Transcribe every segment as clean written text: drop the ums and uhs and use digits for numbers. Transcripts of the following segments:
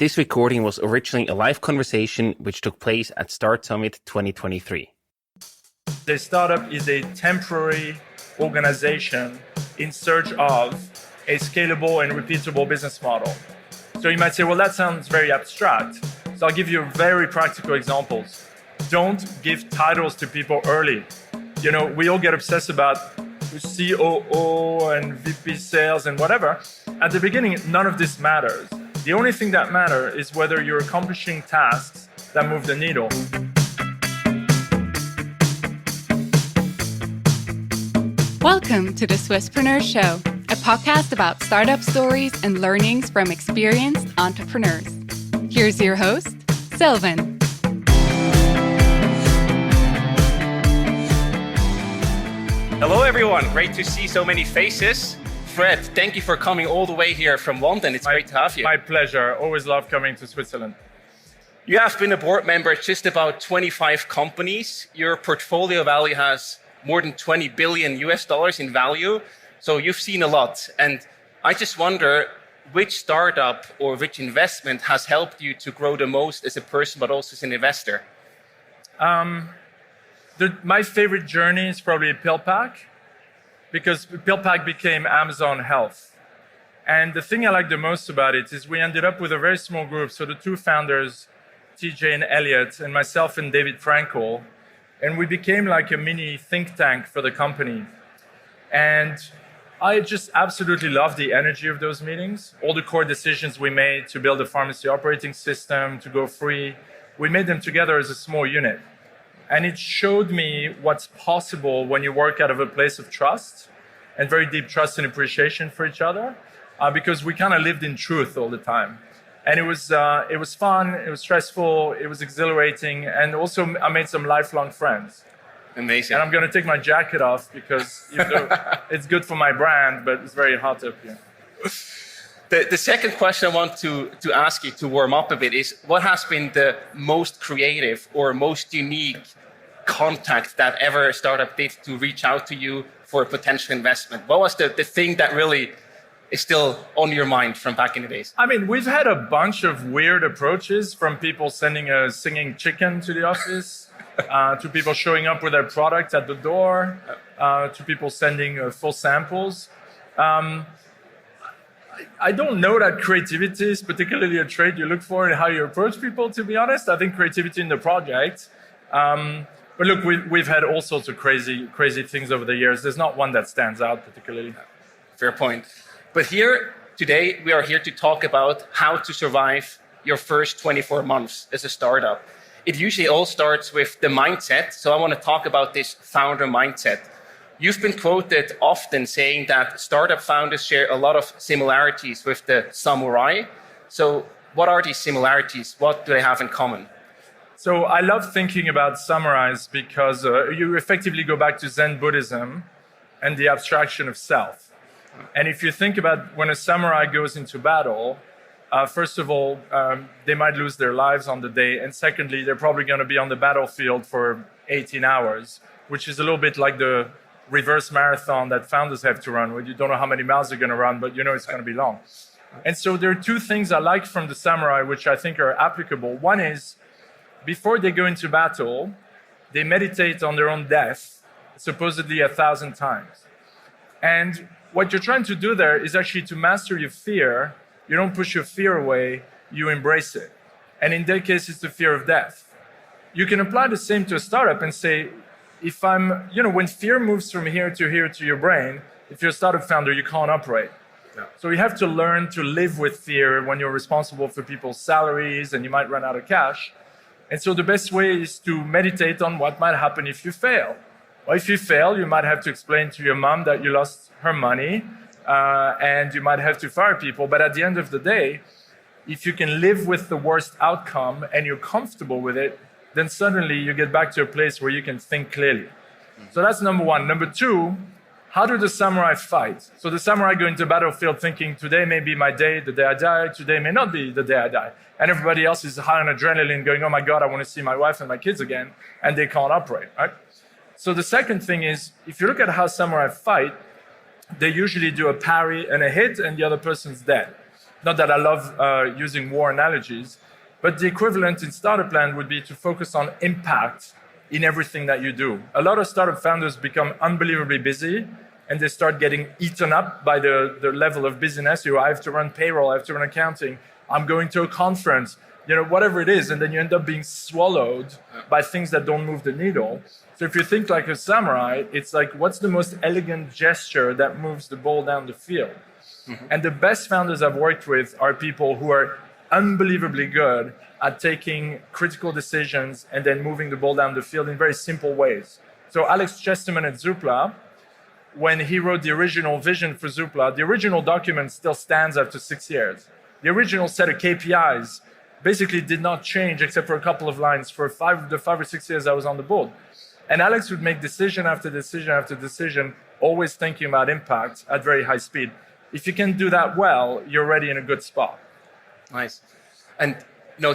This recording was originally a live conversation which took place at Start Summit 2023. The startup is a temporary organization in search of a scalable and repeatable business model. So you might say, well, that sounds very abstract. So I'll give you very practical examples. Don't give titles to people early. We all get obsessed about COO and VP sales and whatever. At the beginning, none of this matters. The only thing that matters is whether you're accomplishing tasks that move the needle. Welcome to the Swisspreneur Show, a podcast about startup stories and learnings from experienced entrepreneurs. Here's your host, Sylvan. Hello everyone, great to see so many faces. Fred, thank you for coming all the way here from London. It's great to have you. My pleasure. Always love coming to Switzerland. You have been a board member at just about 25 companies. Your portfolio value has more than $20 billion in value. So you've seen a lot. And I just wonder which startup or which investment has helped you to grow the most as a person, but also as an investor? My favorite journey is probably PillPack, because PillPack became Amazon Health. And the thing I like the most about it is we ended up with a very small group. So the two founders, TJ and Elliot, and myself and David Frankel, and we became like a mini think tank for the company. And I just absolutely love the energy of those meetings. All the core decisions we made to build a pharmacy operating system, to go free, we made them together as a small unit. And it showed me what's possible when you work out of a place of trust and very deep trust and appreciation for each other, because we kind of lived in truth all the time. And it was fun, it was stressful, it was exhilarating, and also I made some lifelong friends. Amazing. And I'm going to take my jacket off because it's good for my brand, but it's very hot up here. The second question I want to ask you to warm up a bit is, what has been the most creative or most unique contact that ever a startup did to reach out to you for a potential investment? What was the thing that really is still on your mind from back in the days? I mean, we've had a bunch of weird approaches, from people sending a singing chicken to the office, to people showing up with their product at the door, to people sending full samples. I don't know that creativity is particularly a trait you look for in how you approach people, to be honest. I think creativity in the project. But look, we've had all sorts of crazy things over the years. There's not one that stands out particularly. Fair point. But here today, we are here to talk about how to survive your first 24 months as a startup. It usually all starts with the mindset. So I want to talk about this founder mindset. You've been quoted often saying that startup founders share a lot of similarities with the samurai. So what are these similarities? What do they have in common? So I love thinking about samurais because you effectively go back to Zen Buddhism and the abstraction of self. And if you think about when a samurai goes into battle, first of all, they might lose their lives on the day. And secondly, they're probably going to be on the battlefield for 18 hours, which is a little bit like the reverse marathon that founders have to run, where you don't know how many miles they're going to run, but you know it's going to be long. And so there are two things I like from the samurai, which I think are applicable. One is, before they go into battle, they meditate on their own death, supposedly 1,000 times. And what you're trying to do there is actually to master your fear. You don't push your fear away, you embrace it. And in that case, it's the fear of death. You can apply the same to a startup and say, when fear moves from here to your brain, if you're a startup founder, you can't operate. Yeah. So you have to learn to live with fear when you're responsible for people's salaries and you might run out of cash. And so the best way is to meditate on what might happen if you fail. Well, if you fail, you might have to explain to your mom that you lost her money, and you might have to fire people. But at the end of the day, if you can live with the worst outcome and you're comfortable with it, then suddenly you get back to a place where you can think clearly. So that's number one. Number two, how do the samurai fight? So the samurai go into battlefield thinking, today may be my day, the day I die, today may not be the day I die. And everybody else is high on adrenaline going, oh my God, I want to see my wife and my kids again, and they can't operate, right? So the second thing is, if you look at how samurai fight, they usually do a parry and a hit, and the other person's dead. Not that I love using war analogies, but the equivalent in startup land would be to focus on impact in everything that you do. A lot of startup founders become unbelievably busy and they start getting eaten up by the level of busyness. I have to run payroll, I have to run accounting, I'm going to a conference, whatever it is, and then you end up being swallowed by things that don't move the needle. So if you think like a samurai, it's like, what's the most elegant gesture that moves the ball down the field? Mm-hmm. And the best founders I've worked with are people who are unbelievably good at taking critical decisions and then moving the ball down the field in very simple ways. So Alex Chesterman at Zoopla, when he wrote the original vision for Zoopla, the original document still stands after 6 years. The original set of KPIs basically did not change except for a couple of lines for the 5 or 6 years I was on the board. And Alex would make decision after decision after decision, always thinking about impact at very high speed. If you can do that well, you're already in a good spot. Nice. And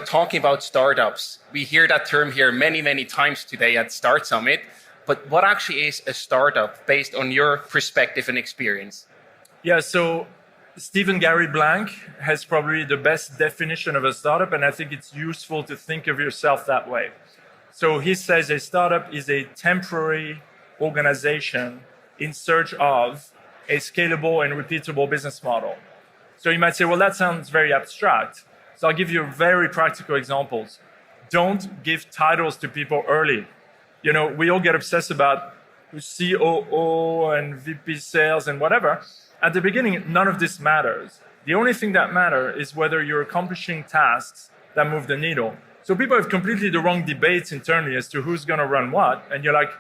talking about startups, we hear that term here many, many times today at Start Summit. But what actually is a startup based on your perspective and experience? Yeah, so Stephen Gary Blank has probably the best definition of a startup, and I think it's useful to think of yourself that way. So he says a startup is a temporary organization in search of a scalable and repeatable business model. So you might say, well, that sounds very abstract. So I'll give you very practical examples. Don't give titles to people early. We all get obsessed about COO and VP sales and whatever. At the beginning, none of this matters. The only thing that matters is whether you're accomplishing tasks that move the needle. So people have completely the wrong debates internally as to who's going to run what. And you're like,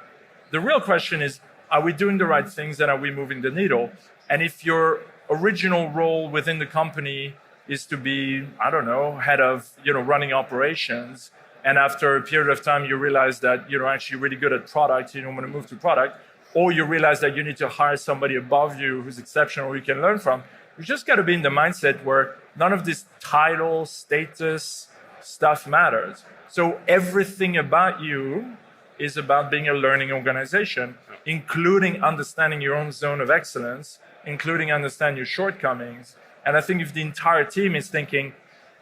the real question is, are we doing the right things and are we moving the needle? And if your original role within the company is to be, head of, running operations, and after a period of time, you realize that you're actually really good at product, you don't want to move to product, or you realize that you need to hire somebody above you who's exceptional, you can learn from, you just got to be in the mindset where none of this title, status stuff matters. So everything about you is about being a learning organization, including understanding your own zone of excellence, including understanding your shortcomings. And I think if the entire team is thinking,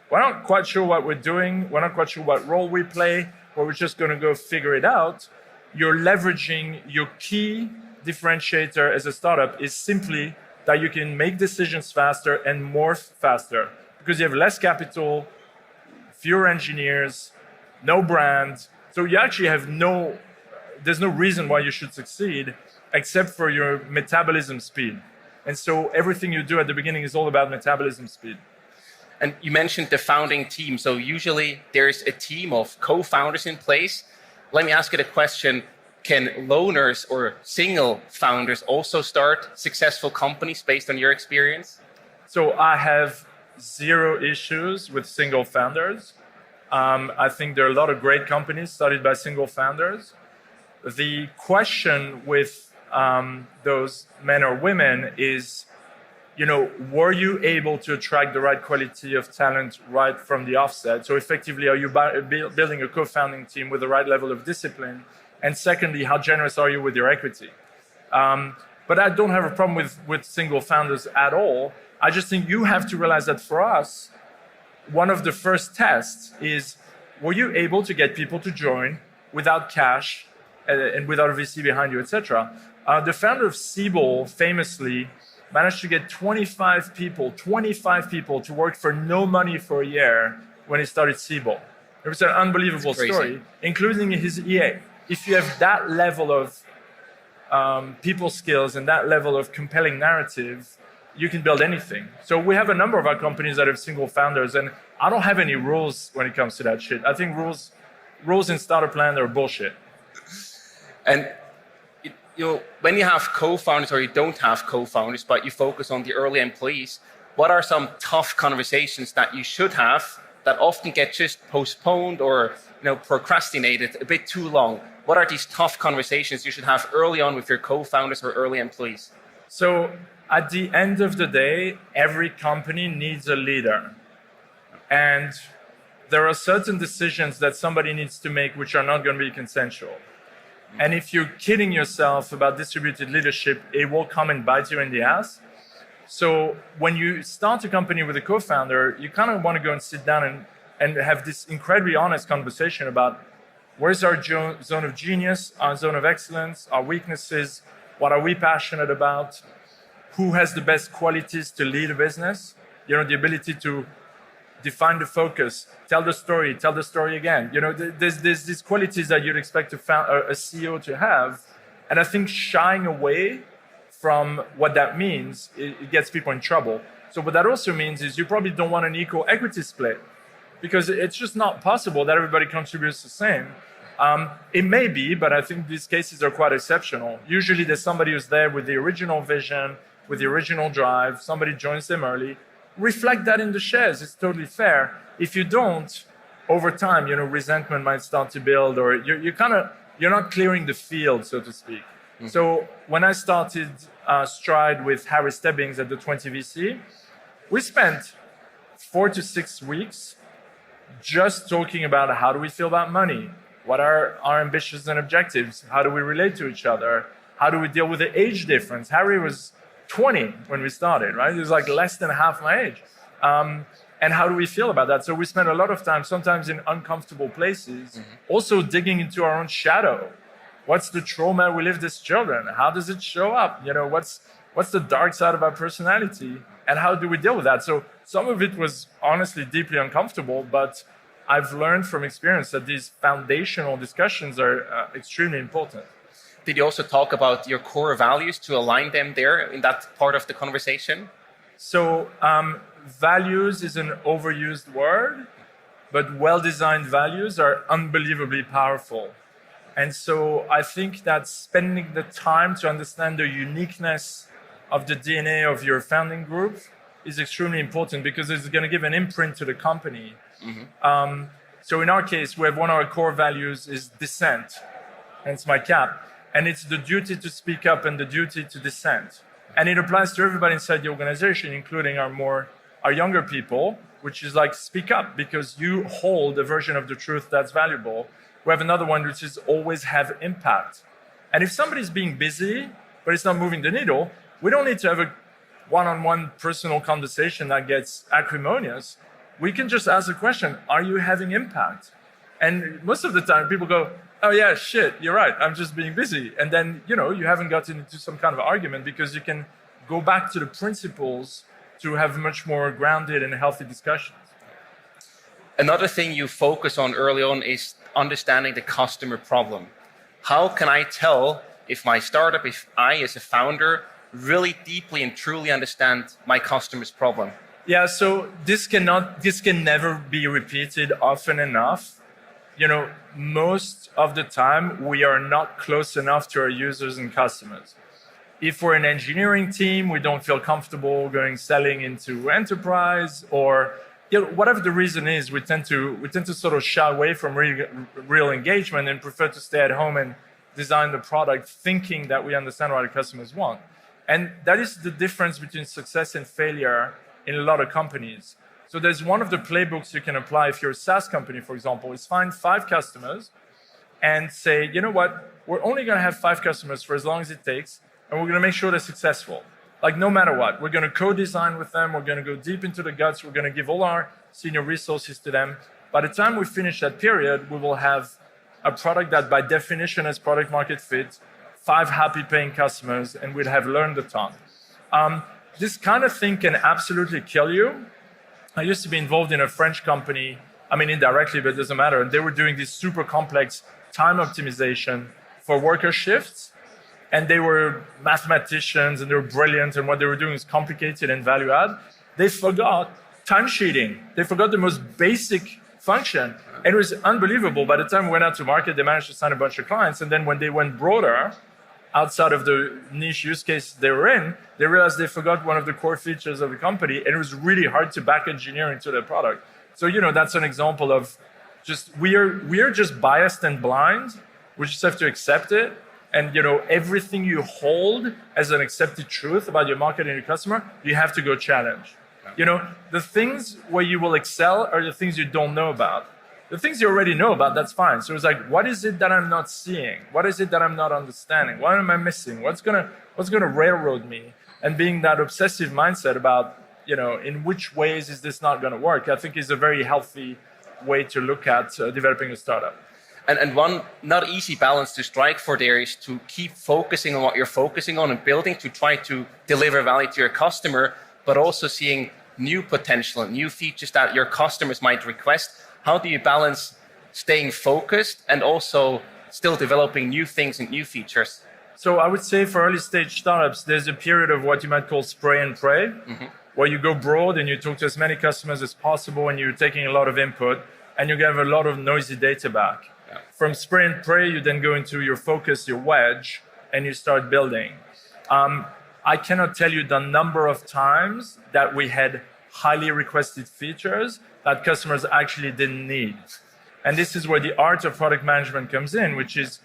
we're not quite sure what we're doing, we're not quite sure what role we play, or we're just going to go figure it out, you're leveraging your key differentiator as a startup is simply that you can make decisions faster and morph faster because you have less capital, fewer engineers, no brand. So you actually have there's no reason why you should succeed except for your metabolism speed. And so everything you do at the beginning is all about metabolism speed. And you mentioned the founding team. So usually there's a team of co-founders in place. Let me ask you the question, can loners or single founders also start successful companies based on your experience? So I have zero issues with single founders. I think there are a lot of great companies started by single founders. The question with those men or women is, were you able to attract the right quality of talent right from the offset? So effectively, are you building a co-founding team with the right level of discipline? And secondly, how generous are you with your equity? But I don't have a problem with single founders at all. I just think you have to realize that for us, one of the first tests is, were you able to get people to join without cash and without a VC behind you, etc.? The founder of Siebel famously managed to get 25 people to work for no money for a year when he started Siebel. It was an unbelievable story, including his EA. If you have that level of people skills and that level of compelling narrative, you can build anything. So we have a number of our companies that have single founders, and I don't have any rules when it comes to that shit. I think rules in startup land are bullshit. And when you have co-founders or you don't have co-founders, but you focus on the early employees, what are some tough conversations that you should have that often get just postponed or procrastinated a bit too long? What are these tough conversations you should have early on with your co-founders or early employees? So at the end of the day, every company needs a leader. And there are certain decisions that somebody needs to make which are not going to be consensual. And if you're kidding yourself about distributed leadership, it will come and bite you in the ass. So when you start a company with a co-founder, you kind of want to go and sit down and have this incredibly honest conversation about where's our zone of genius, our zone of excellence, our weaknesses, what are we passionate about, who has the best qualities to lead a business, the ability to define the focus, tell the story again. There's these qualities that you'd expect a CEO to have. And I think shying away from what that means, it gets people in trouble. So what that also means is you probably don't want an equal equity split, because it's just not possible that everybody contributes the same. It may be, but I think these cases are quite exceptional. Usually there's somebody who's there with the original vision, with the original drive, somebody joins them early. Reflect that in the shares, it's totally fair. If you don't, over time, resentment might start to build, or you're not clearing the field, so to speak. Mm-hmm. So when I started Stride with Harry Stebbings at the 20 VC, we spent 4 to 6 weeks just talking about how do we feel about money? What are our ambitions and objectives? How do we relate to each other? How do we deal with the age difference? Harry was 20 when we started, right? He was like less than half my age. And how do we feel about that? So we spent a lot of time, sometimes in uncomfortable places, also digging into our own shadow. What's the trauma we lived as children? How does it show up? What's the dark side of our personality? And how do we deal with that? So some of it was honestly deeply uncomfortable, but I've learned from experience that these foundational discussions are extremely important. Did you also talk about your core values to align them there in that part of the conversation? So values is an overused word, but well-designed values are unbelievably powerful. And so I think that spending the time to understand the uniqueness of the DNA of your founding group is extremely important, because it's going to give an imprint to the company. Mm-hmm. So in our case, we have one of our core values is dissent, hence my cap. And it's the duty to speak up and the duty to dissent. And it applies to everybody inside the organization, including our younger people, which is like speak up because you hold a version of the truth that's valuable. We have another one, which is always have impact. And if somebody's being busy, but it's not moving the needle, we don't need to have a one-on-one personal conversation that gets acrimonious. We can just ask the question, are you having impact? And most of the time people go, oh yeah, shit, you're right, I'm just being busy. And then, you haven't gotten into some kind of argument, because you can go back to the principles to have much more grounded and healthy discussions. Another thing you focus on early on is understanding the customer problem. How can I tell if my startup, if I as a founder really deeply and truly understand my customer's problem? Yeah, so this can never be repeated often enough. Most of the time we are not close enough to our users and customers. If we're an engineering team, we don't feel comfortable selling into enterprise, or whatever the reason is, we tend to sort of shy away from real engagement and prefer to stay at home and design the product thinking that we understand what our customers want. And that is the difference between success and failure in a lot of companies. So there's one of the playbooks you can apply if you're a SaaS company, for example, is find 5 customers and say, you know what, we're only going to have 5 customers for as long as it takes, and we're going to make sure they're successful. Like no matter what, we're going to co-design with them, we're going to go deep into the guts, we're going to give all our senior resources to them. By the time we finish that period, we will have a product that by definition has product market fit, 5 happy paying customers, and we'd have learned a ton. This kind of thing can absolutely kill you. I used to be involved in a French company, indirectly, but it doesn't matter. And they were doing this super complex time optimization for worker shifts. And they were mathematicians and they were brilliant. And what they were doing is complicated and value add. They forgot time sheeting. They forgot the most basic function. And it was unbelievable. By the time we went out to market, they managed to sign a bunch of clients. And then when they went broader, outside of the niche use case they were in, they realized they forgot one of the core features of the company, and it was really hard to back engineer into their product. So, that's an example of just, we are just biased and blind. We just have to accept it. And, everything you hold as an accepted truth about your market and your customer, you have to go challenge. The things where you will excel are the things you don't know about. The things you already know about, that's fine. So it's like, what is it that I'm not seeing? What is it that I'm not understanding? What am I missing? What's gonna railroad me? And being that obsessive mindset about, in which ways is this not going to work, I think is a very healthy way to look at developing a startup. And one not easy balance to strike for there is to keep focusing on what you're focusing on and building to try to deliver value to your customer, but also seeing new potential and new features that your customers might request. How do you balance staying focused and also still developing new things and new features? So I would say for early stage startups, there's a period of what you might call spray and pray, where you go broad and you talk to as many customers as possible and you're taking a lot of input and you get a lot of noisy data back. Yeah. From spray and pray, you then go into your focus, your wedge, and you start building. I cannot tell you the number of times that we had highly requested features that customers actually didn't need. And this is where the art of product management comes in, which is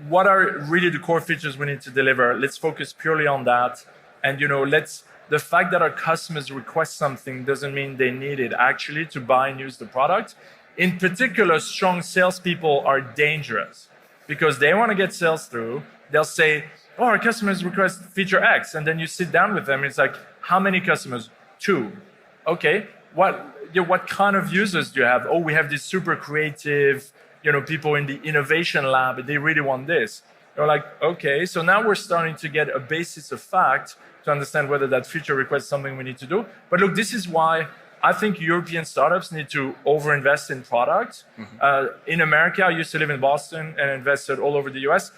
what are really the core features we need to deliver? Let's focus purely on that. And the fact that our customers request something doesn't mean they need it actually to buy and use the product. In particular, strong salespeople are dangerous because they want to get sales through. They'll say, oh, our customers request feature X. And then you sit down with them. It's like, how many customers? 2. Okay. What kind of users do you have? Oh, we have this super creative, people in the innovation lab. They really want this. You're like, okay. So now we're starting to get a basis of fact to understand whether that feature request is something we need to do. But look, this is why I think European startups need to overinvest in product. In America, I used to live in Boston and invested all over the US.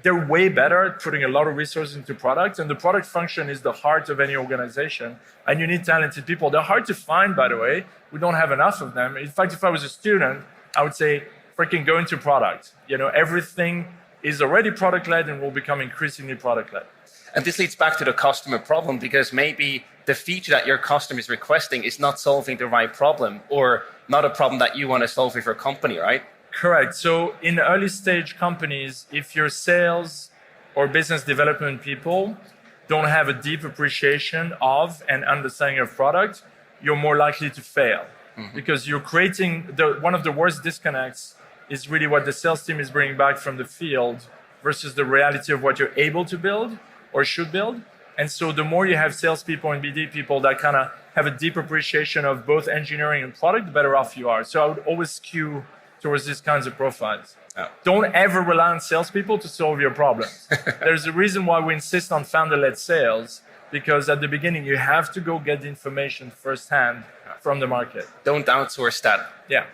They're way better at putting a lot of resources into product. And the product function is the heart of any organization. And you need talented people. They're hard to find, by the way. We don't have enough of them. In fact, if I was a student, I would say, freaking go into product. Everything is already product-led and will become increasingly product-led. And this leads back to the customer problem, because maybe the feature that your customer is requesting is not solving the right problem or not a problem that you want to solve with your company, right? Correct. So in early stage companies, if your sales or business development people don't have a deep appreciation of and understanding of product, you're more likely to fail. Because you're creating one of the worst disconnects is really what the sales team is bringing back from the field versus the reality of what you're able to build or should build. And so the more you have salespeople and BD people that kind of have a deep appreciation of both engineering and product, the better off you are. So I would always skew towards these kinds of profiles. Yeah. Don't ever rely on salespeople to solve your problems. There's a reason why we insist on founder-led sales, because at the beginning you have to go get the information firsthand from the market. Don't outsource that. Yeah.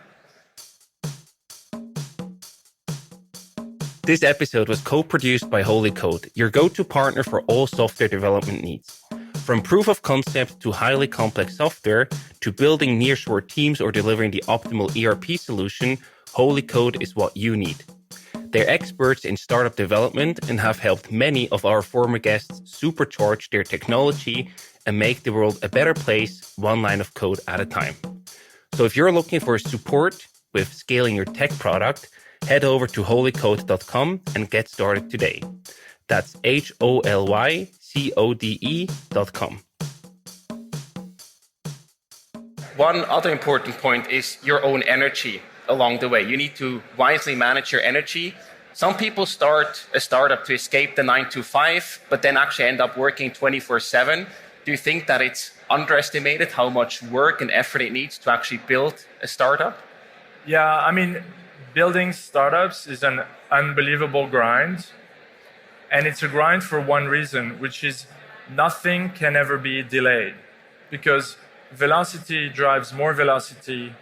This episode was co-produced by Holy Code, your go-to partner for all software development needs. From proof of concept to highly complex software, to building nearshore teams or delivering the optimal ERP solution, Holy Code is what you need. They're experts in startup development and have helped many of our former guests supercharge their technology and make the world a better place, one line of code at a time. So if you're looking for support with scaling your tech product, head over to holycode.com and get started today. That's holycode.com. One other important point is your own energy along the way. You need to wisely manage your energy. Some people start a startup to escape the 9-to-5, but then actually end up working 24/7. Do you think that it's underestimated how much work and effort it needs to actually build a startup? Yeah, I mean, building startups is an unbelievable grind. And it's a grind for one reason, which is nothing can ever be delayed, because velocity drives more velocity.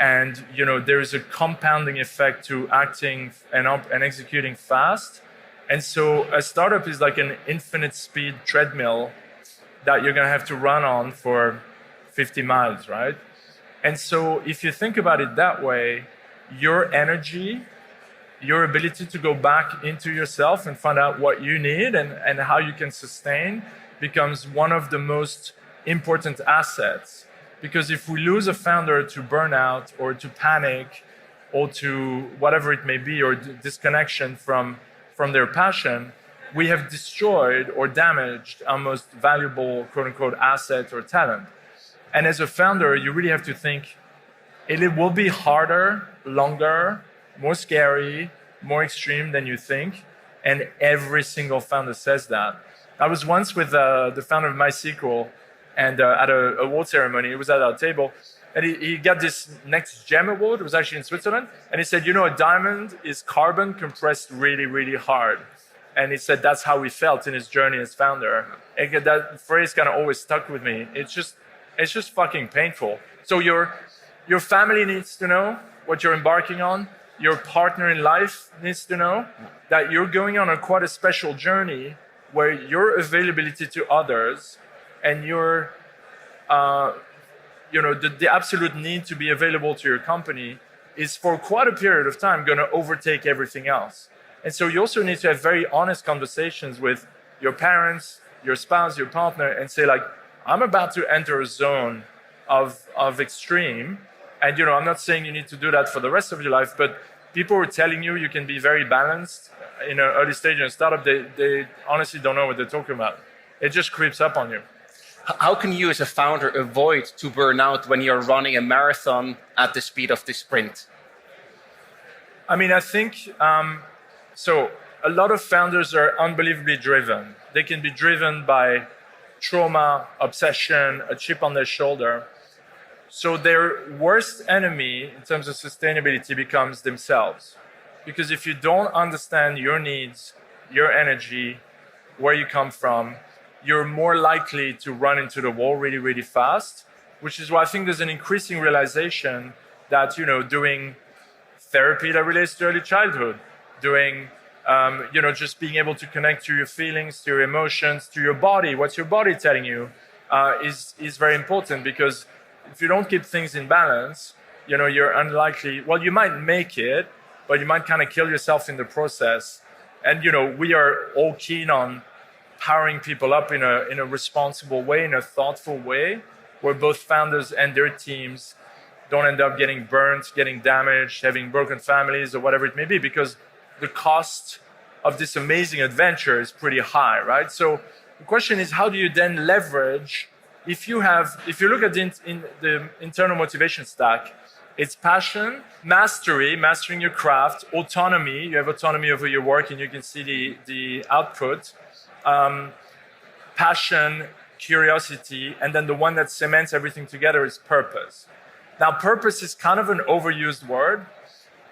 And there is a compounding effect to acting and executing fast. And so a startup is like an infinite speed treadmill that you're going to have to run on for 50 miles, right? And so if you think about it that way, your energy, your ability to go back into yourself and find out what you need and how you can sustain becomes one of the most important assets. Because if we lose a founder to burnout or to panic or to whatever it may be, or disconnection from their passion, we have destroyed or damaged our most valuable, quote unquote, asset or talent. And as a founder, you really have to think, it will be harder, longer, more scary, more extreme than you think. And every single founder says that. I was once with the founder of MySQL and at a award ceremony. He was at our table. And he got this next gem award. It was actually in Switzerland. And he said, you know, a diamond is carbon compressed really, really hard. And he said that's how he felt in his journey as founder. And that phrase kind of always stuck with me. It's just fucking painful. So your family needs to know what you're embarking on. Your partner in life needs to know that you're going on quite a special journey where your availability to others and your the absolute need to be available to your company is for quite a period of time going to overtake everything else. And so you also need to have very honest conversations with your parents, your spouse, your partner, and say like, I'm about to enter a zone of extreme. And, I'm not saying you need to do that for the rest of your life, but people are telling you you can be very balanced in an early stage in a startup. They honestly don't know what they're talking about. It just creeps up on you. How can you as a founder avoid to burn out when you're running a marathon at the speed of the sprint? I mean, I think, so a lot of founders are unbelievably driven. They can be driven by trauma, obsession, a chip on their shoulder. So their worst enemy in terms of sustainability becomes themselves. Because if you don't understand your needs, your energy, where you come from, you're more likely to run into the wall really, really fast, which is why I think there's an increasing realization that, doing therapy that relates to early childhood, doing, just being able to connect to your feelings, to your emotions, to your body, what's your body telling you, is very important. Because if you don't keep things in balance, you're unlikely, well, you might make it, but you might kind of kill yourself in the process. And, we are all keen on powering people up in a responsible way, in a thoughtful way, where both founders and their teams don't end up getting burnt, getting damaged, having broken families or whatever it may be, because the cost of this amazing adventure is pretty high, right? So the question is, how do you then leverage, if you look at the internal motivation stack, it's passion, mastery, mastering your craft, autonomy, you have autonomy over your work and you can see the output, passion, curiosity, and then the one that cements everything together is purpose. Now, purpose is kind of an overused word,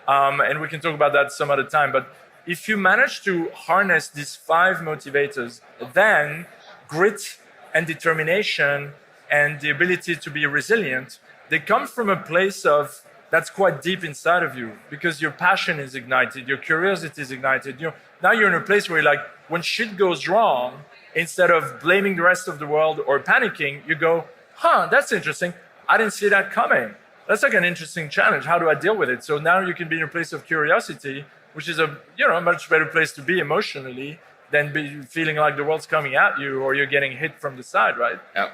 and we can talk about that some other time, but if you manage to harness these 5 motivators, then grit and determination and the ability to be resilient, they come from a place that's quite deep inside of you, because your passion is ignited, your curiosity is ignited. Now you're in a place where when shit goes wrong, instead of blaming the rest of the world or panicking, you go, that's interesting. I didn't see that coming. That's like an interesting challenge. How do I deal with it? So now you can be in a place of curiosity, which is a much better place to be emotionally than be feeling like the world's coming at you or you're getting hit from the side, right? Yeah.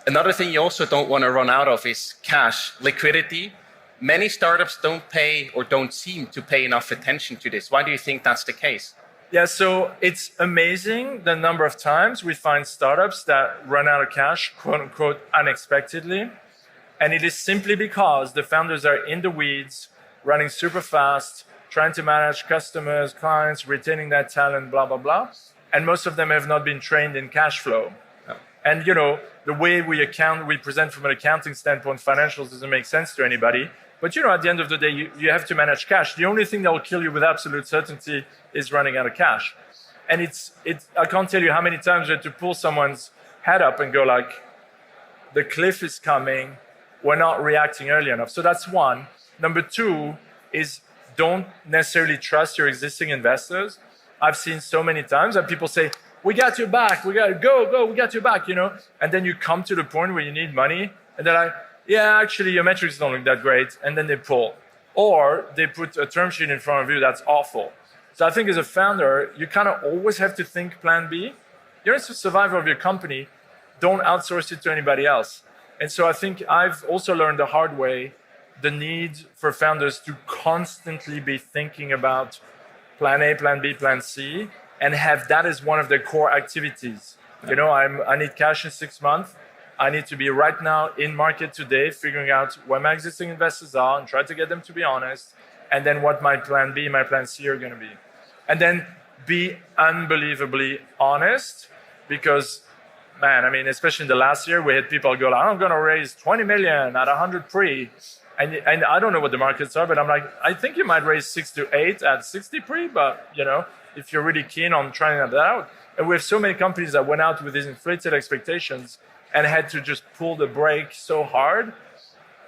Another thing you also don't want to run out of is cash, liquidity. Many startups don't pay or don't seem to pay enough attention to this. Why do you think that's the case? Yeah, so it's amazing the number of times we find startups that run out of cash, quote unquote, unexpectedly. And it is simply because the founders are in the weeds, running super fast, trying to manage customers, clients, retaining that talent, blah, blah, blah. And most of them have not been trained in cash flow. No. And, the way we present from an accounting standpoint, financials doesn't make sense to anybody. But, at the end of the day, you have to manage cash. The only thing that will kill you with absolute certainty is running out of cash. And I can't tell you how many times I had to pull someone's head up and go like, the cliff is coming. We're not reacting early enough. So that's one. Number 2 is don't necessarily trust your existing investors. I've seen so many times that people say, we got your back. We got to go. We got your back, And then you come to the point where you need money and they're like, yeah, actually, your metrics don't look that great. And then they pull. Or they put a term sheet in front of you that's awful. So I think as a founder, you kind of always have to think plan B. You're a survivor of your company. Don't outsource it to anybody else. And so I think I've also learned the hard way the need for founders to constantly be thinking about plan A, plan B, plan C, and have that as one of their core activities. I need cash in 6 months. I need to be right now in market today, figuring out where my existing investors are and try to get them to be honest, and then what my plan B, my plan C are going to be. And then be unbelievably honest because, man, I mean, especially in the last year, we had people go like, I'm going to raise 20 million at 100 pre. And I don't know what the markets are, but I'm like, I think you might raise 6 to 8 at 60 pre, but if you're really keen on trying that out. And we have so many companies that went out with these inflated expectations and had to just pull the brake so hard.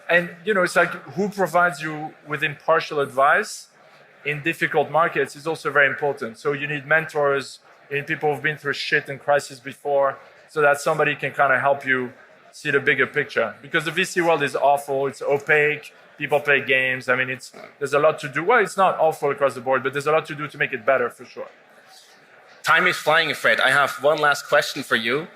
And, it's like who provides you with impartial advice in difficult markets is also very important. So you need mentors, you need people who've been through shit and crisis before, so that somebody can kind of help you see the bigger picture. Because the VC world is awful, it's opaque, people play games. I mean, there's a lot to do. Well, it's not awful across the board, but there's a lot to do to make it better for sure. Time is flying, Fred. I have one last question for you.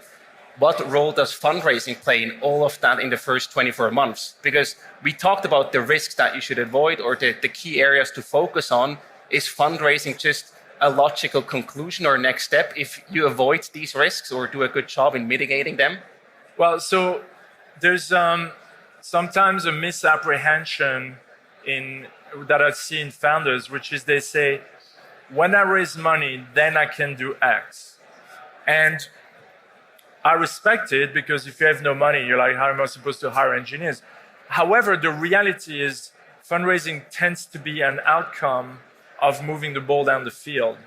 What role does fundraising play in all of that in the first 24 months? Because we talked about the risks that you should avoid or the key areas to focus on. Is fundraising just a logical conclusion or next step if you avoid these risks or do a good job in mitigating them? Well, so there's sometimes a misapprehension that I see in founders, which is they say, when I raise money, then I can do X. And I respect it, because if you have no money, you're like, how am I supposed to hire engineers? However, the reality is fundraising tends to be an outcome of moving the ball down the field.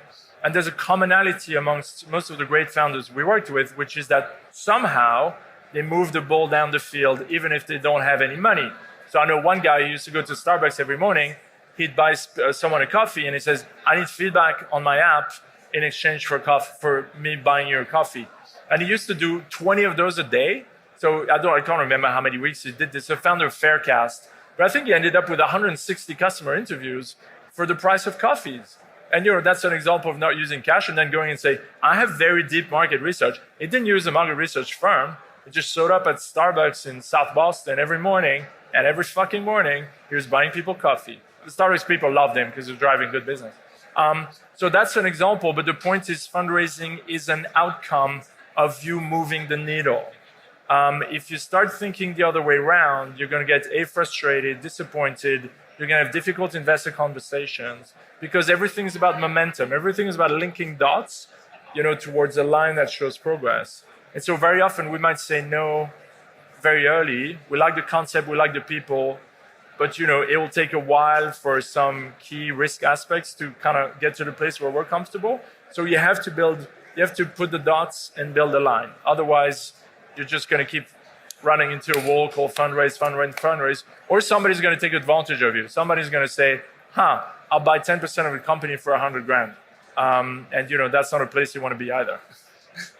And there's a commonality amongst most of the great founders we worked with, which is that somehow they move the ball down the field even if they don't have any money. So I know one guy who used to go to Starbucks every morning. He'd buy someone a coffee and he says, I need feedback on my app in exchange for me buying your coffee. And he used to do 20 of those a day. So I can't remember how many weeks he did this. A founder of Faircast. But I think he ended up with 160 customer interviews for the price of coffees. And that's an example of not using cash and then going and say, I have very deep market research. He didn't use a market research firm. He just showed up at Starbucks in South Boston every morning, and every fucking morning he was buying people coffee. The Starbucks people loved him because he was driving good business. So that's an example, but the point is fundraising is an outcome of you moving the needle. If you start thinking the other way around, you're going to get frustrated, disappointed. You're going to have difficult investor conversations because everything's about momentum. Everything is about linking dots, towards a line that shows progress. And so very often we might say no very early. We like the concept, we like the people, but it will take a while for some key risk aspects to kind of get to the place where we're comfortable. So you have to put the dots and build a line. Otherwise, you're just going to keep running into a wall called fundraise, or somebody's going to take advantage of you. Somebody's going to say, I'll buy 10% of the company for $100,000. And that's not a place you want to be either.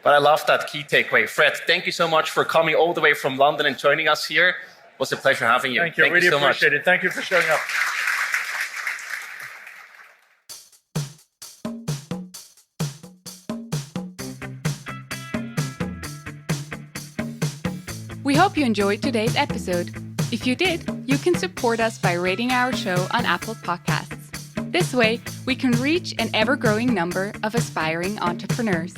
But I love that key takeaway. Fred, thank you so much for coming all the way from London and joining us here. It was a pleasure having you. Thank you. Really so appreciate it. Thank you for showing up. We hope you enjoyed today's episode. If you did, you can support us by rating our show on Apple Podcasts. This way, we can reach an ever-growing number of aspiring entrepreneurs.